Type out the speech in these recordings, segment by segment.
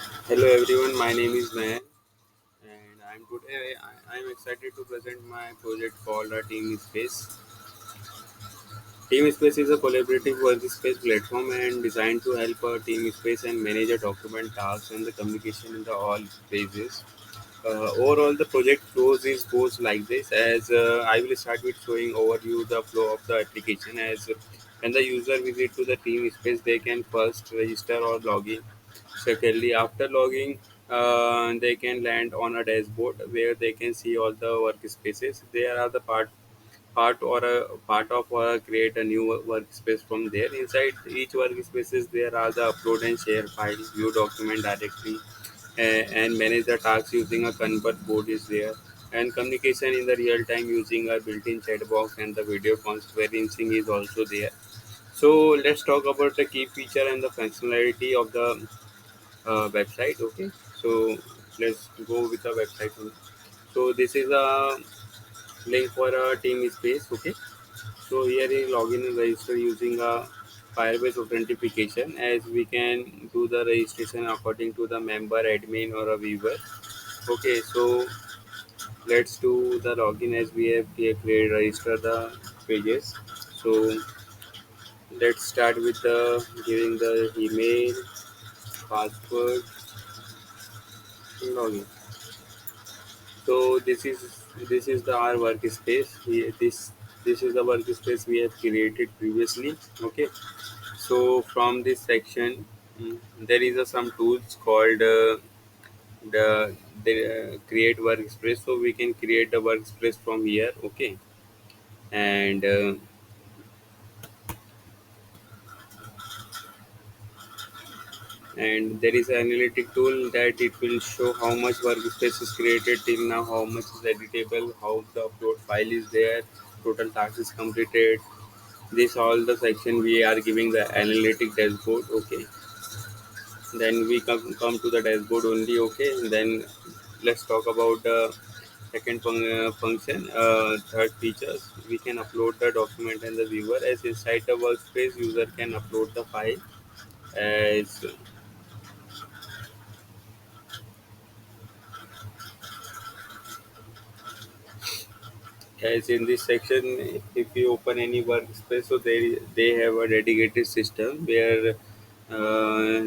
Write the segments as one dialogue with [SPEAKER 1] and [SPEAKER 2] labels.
[SPEAKER 1] Hello everyone, my name is Nayan and I'm excited to present my project called Team Space. Team Space is a collaborative workspace platform and designed to help a team space and manage a document tasks and the communication in the all phases. Overall, the project flows is goes like this. As I will start with showing overview the flow of the application. As when the user visit to the team space, they can first register or log in. Secondly, after logging, they can land on a dashboard where they can see all the workspaces. There are the part or a part of or create a new workspace from there. Inside each workspaces, there are the upload and share files, view document directly, and manage the tasks using a convert board is there. And communication in the real time using a built-in chat box and the video conferencing is also there. So let's talk about the key feature and the functionality of the website. Okay, so let's go with the website. So this is a link for a team space. Okay, so here is login and register using a Firebase authentication, as we can do the registration according to the member, admin or a viewer. Okay, so let's do the login as we have here create register the pages. So let's start with the giving the email, password, and login. So this is the our workspace. This is the workspace we have created previously. Okay. So from this section, there is some tools called the create workspace. So we can create a workspace from here. Okay, and there is an analytic tool that it will show how much workspace is created till now, how much is editable, how the upload file is there, total task is completed. This all the section we are giving the analytic dashboard. Okay, then we come to the dashboard only. Okay, and then let's talk about the second function, third features. We can upload the document and the viewer. As inside the workspace, user can upload the file as in this section. If you open any workspace, so they have a dedicated system where uh,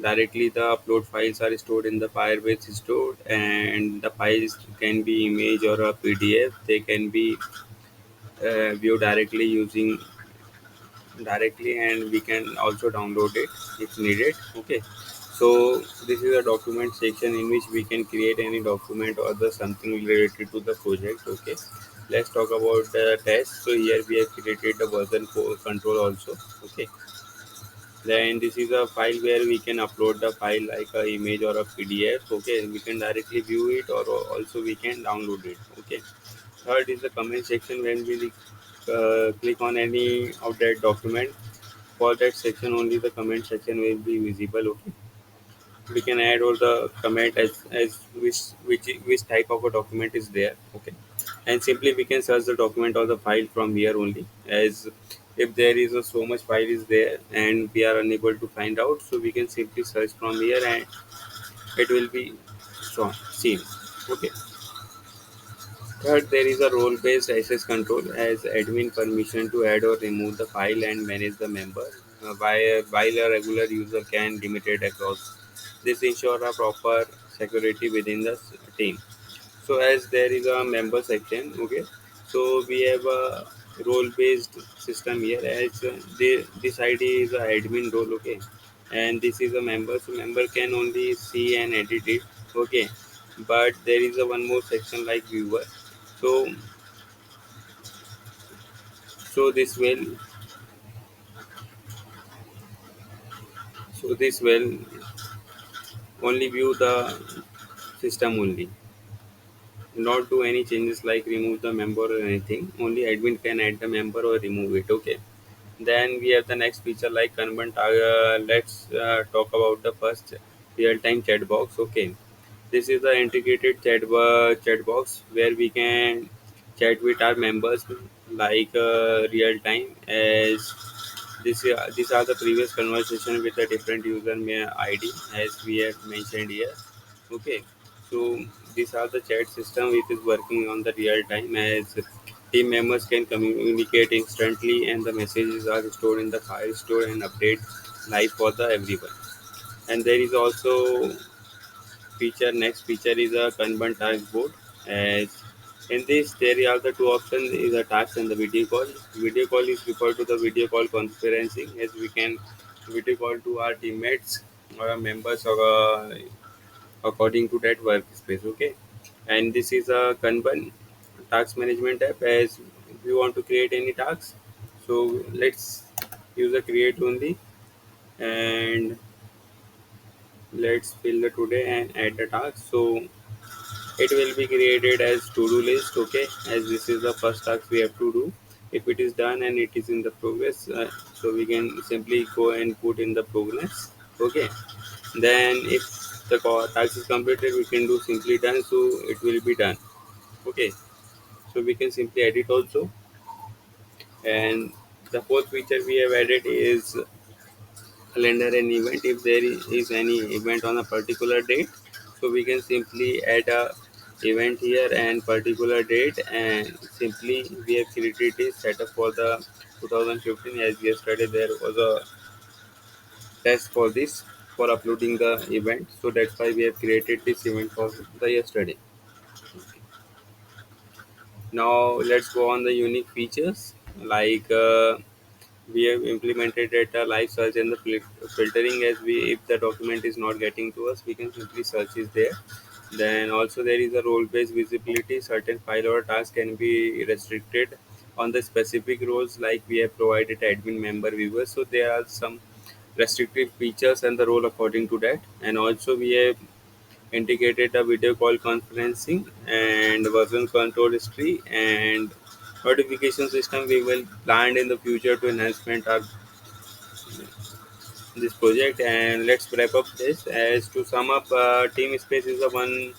[SPEAKER 1] directly the upload files are stored in the Firebase store, and the files can be image or a PDF. They can be viewed directly, and we can also download it if needed. Okay, so this is a document section in which we can create any document or the something related to the project. Okay, let's talk about the test. So here we have created the control also. Okay, then this is a file where we can upload the file like a image or a PDF. Okay, we can directly view it, or also we can download it. Okay, third is the comment section. When we click on any of that document, for that section only the comment section will be visible. Okay, we can add all the comment as which type of a document is there. Okay, and simply we can search the document or the file from here only. As if there is so much file is there and we are unable to find out, so we can simply search from here and it will be seen. Okay, third, there is a role-based access control as admin permission to add or remove the file and manage the member, while a regular user can limit it across. This ensure a proper security within the team. So as there is a member section, okay, so we have a role-based system here. As this ID is a admin role, okay, and this is a member. So member can only see and edit it, okay, but there is a one more section like viewer. So this will this will only view the system only, not do any changes like remove the member or anything. Only admin can add the member or remove it. Okay. Then we have the next feature like convert. Let's talk about the first real-time chat box. Okay, this is the integrated chat box where we can chat with our members like real time. As These are the previous conversation with a different user ID as we have mentioned here. Okay, so these are the chat system which is working on the real time as team members can communicate instantly and the messages are stored in the file store and update live for the everyone. And there is also feature next feature is a Kanban task board. As in this, there are the two options: is a task and the video call. Video call is referred to the video call conferencing, as we can video call to our teammates or our members or according to that workspace. Okay, and this is a Kanban task management app. As if you want to create any tasks, so let's use a create only, and let's fill the today and add the task. So it will be created as to-do list. Okay, as this is the first task we have to do. If it is done and it is in the progress, so we can simply go and put in the progress. Okay, then if the task is completed, we can do simply done, so it will be done. Okay, so we can simply edit also. And the fourth feature we have added is calendar and event. If there is any event on a particular date, so we can simply add a event here and particular date, and simply we have created a setup for the 2015. As yesterday there was a test for this, for uploading the event, so that's why we have created this event for the yesterday. Now let's go on the unique features, like we have implemented data live search and the filtering. As we, if the document is not getting to us, we can simply search is there. Then also there is a role based visibility. Certain file or task can be restricted on the specific roles, like we have provided admin member viewer, so there are some restrictive features and the role according to that. And also we have integrated a video call conferencing and version control history and notification system. We will plan in the future to enhancement our this project. And let's wrap up this. As to sum up, team space is a one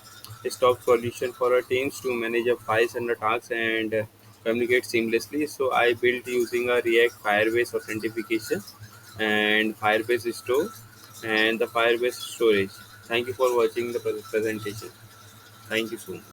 [SPEAKER 1] stop solution for our teams to manage our files and the tasks and communicate seamlessly. So I built using a React Firebase authentication and Firebase store and the Firebase storage. Thank you for watching the presentation. Thank you so much.